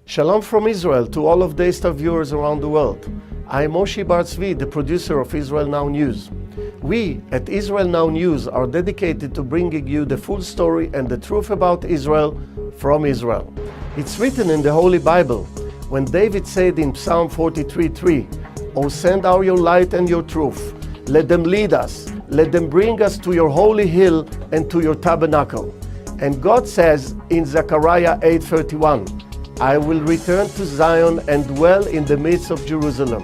Shalom from Israel to all of Daystar viewers around the world. I am Moshe Bar Tzvi, the producer of Israel Now News. We at Israel Now News are dedicated to bringing you the full story and the truth about Israel from Israel. It's written in the Holy Bible when David said in Psalm 43:3, "O send out your light and your truth. Let them lead us. Let them bring us to your holy hill and to your tabernacle." And God says in Zechariah 8:31, "I will return to Zion and dwell in the midst of Jerusalem.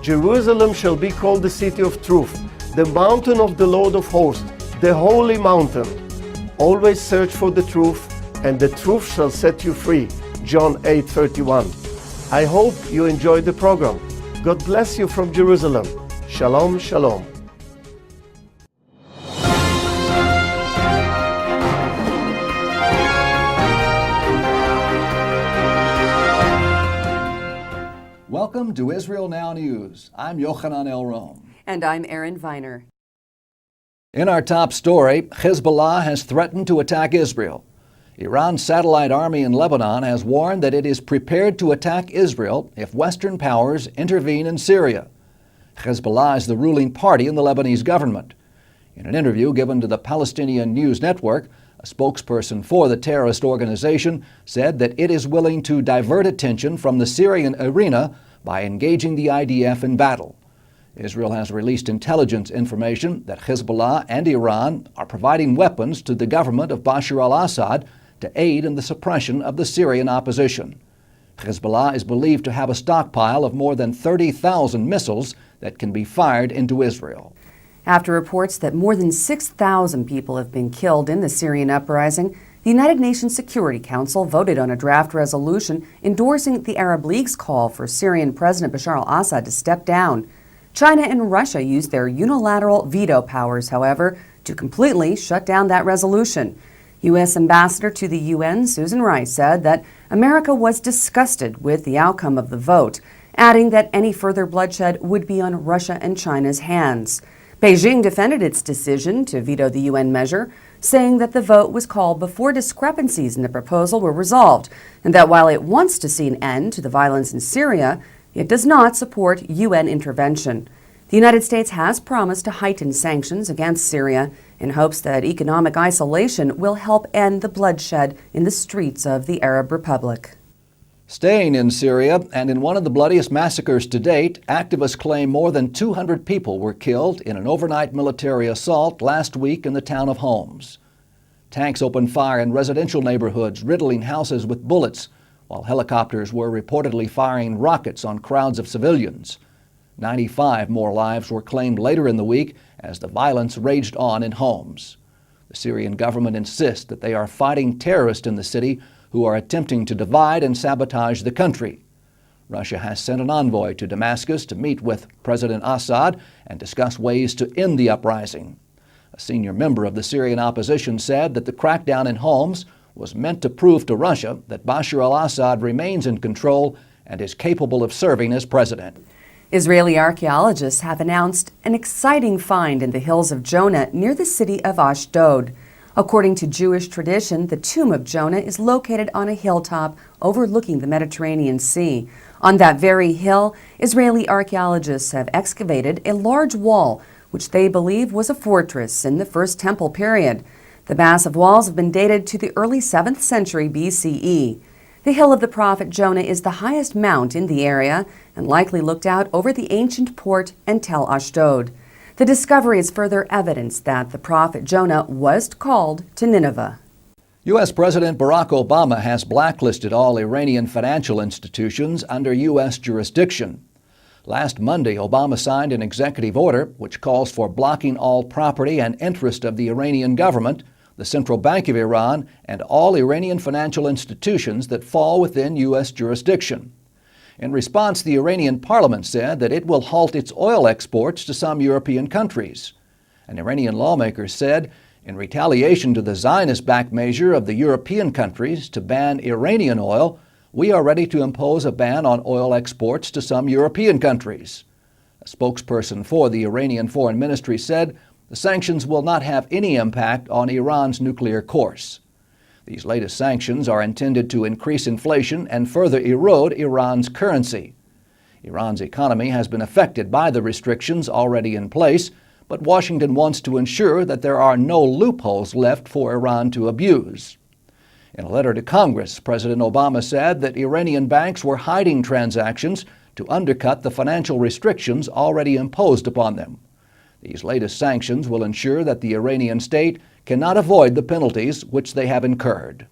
Jerusalem shall be called the city of truth, the mountain of the Lord of hosts, the holy mountain. Always search for the truth, and the truth shall set you free." John 8:31. I hope you enjoyed the program. God bless you from Jerusalem. Shalom, shalom. Welcome to Israel Now News. I'm Yochanan Elron. And I'm Erin Viner. In our top story, Hezbollah has threatened to attack Israel. Iran's satellite army in Lebanon has warned that it is prepared to attack Israel if Western powers intervene in Syria. Hezbollah is the ruling party in the Lebanese government. In an interview given to the Palestinian News Network, a spokesperson for the terrorist organization said that it is willing to divert attention from the Syrian arena by engaging the IDF in battle. Israel has released intelligence information that Hezbollah and Iran are providing weapons to the government of Bashar al-Assad to aid in the suppression of the Syrian opposition. Hezbollah is believed to have a stockpile of more than 30,000 missiles that can be fired into Israel. After reports that more than 6,000 people have been killed in the Syrian uprising, the United Nations Security Council voted on a draft resolution endorsing the Arab League's call for Syrian President Bashar al-Assad to step down. China and Russia used their unilateral veto powers, however, to completely shut down that resolution. U.S. Ambassador to the UN, Susan Rice, said that America was disgusted with the outcome of the vote, adding that any further bloodshed would be on Russia and China's hands. Beijing defended its decision to veto the UN measure, saying that the vote was called before discrepancies in the proposal were resolved, and that while it wants to see an end to the violence in Syria, it does not support UN intervention. The United States has promised to heighten sanctions against Syria in hopes that economic isolation will help end the bloodshed in the streets of the Arab Republic. Staying in Syria, and in one of the bloodiest massacres to date, activists claim more than 200 people were killed in an overnight military assault last week in the town of Homs. Tanks opened fire in residential neighborhoods, riddling houses with bullets, while helicopters were reportedly firing rockets on crowds of civilians. 95 more lives were claimed later in the week as the violence raged on in Homs. The Syrian government insists that they are fighting terrorists in the city who are attempting to divide and sabotage the country. Russia has sent an envoy to Damascus to meet with President Assad and discuss ways to end the uprising. A senior member of the Syrian opposition said that the crackdown in Homs was meant to prove to Russia that Bashar al-Assad remains in control and is capable of serving as president. Israeli archaeologists have announced an exciting find in the hills of Jonah near the city of Ashdod. According to Jewish tradition, the tomb of Jonah is located on a hilltop overlooking the Mediterranean Sea. On that very hill, Israeli archaeologists have excavated a large wall, which they believe was a fortress in the First Temple period. The massive walls have been dated to the early 7th century BCE. The Hill of the Prophet Jonah is the highest mount in the area and likely looked out over the ancient port and Tel Ashdod. The discovery is further evidence that the prophet Jonah was called to Nineveh. U.S. President Barack Obama has blacklisted all Iranian financial institutions under U.S. jurisdiction. Last Monday, Obama signed an executive order which calls for blocking all property and interest of the Iranian government, the Central Bank of Iran, and all Iranian financial institutions that fall within U.S. jurisdiction. In response, the Iranian parliament said that it will halt its oil exports to some European countries. An Iranian lawmaker said, in retaliation to the Zionist-backed measure of the European countries to ban Iranian oil, we are ready to impose a ban on oil exports to some European countries. A spokesperson for the Iranian Foreign Ministry said the sanctions will not have any impact on Iran's nuclear course. These latest sanctions are intended to increase inflation and further erode Iran's currency. Iran's economy has been affected by the restrictions already in place, but Washington wants to ensure that there are no loopholes left for Iran to abuse. In a letter to Congress, President Obama said that Iranian banks were hiding transactions to undercut the financial restrictions already imposed upon them. These latest sanctions will ensure that the Iranian state cannot avoid the penalties which they have incurred.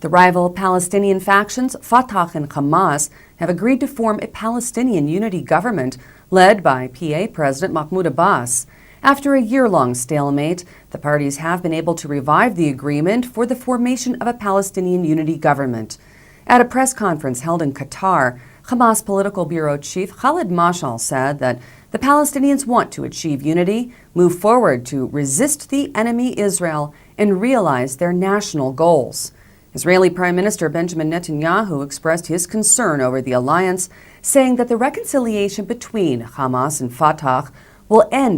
The rival Palestinian factions, Fatah and Hamas, have agreed to form a Palestinian unity government led by PA President Mahmoud Abbas. After a year-long stalemate, the parties have been able to revive the agreement for the formation of a Palestinian unity government. At a press conference held in Qatar, Hamas Political Bureau Chief Khalid Mashal said that the Palestinians want to achieve unity, move forward to resist the enemy Israel, and realize their national goals. Israeli Prime Minister Benjamin Netanyahu expressed his concern over the alliance, saying that the reconciliation between Hamas and Fatah will end